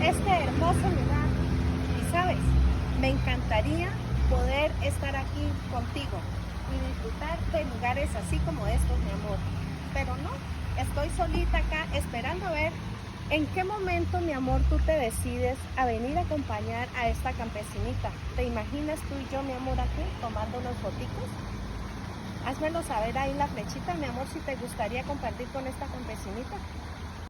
este hermoso lugar. Y sabes, me encantaría poder estar aquí contigo y disfrutar de lugares así como estos, mi amor. Pero no, estoy solita acá esperando a ver en qué momento, mi amor, tú te decides a venir a acompañar a esta campesinita. ¿Te imaginas tú y yo, mi amor, aquí tomando unos foticos? Házmelo saber ahí en la flechita, mi amor, si te gustaría compartir con esta campesinita.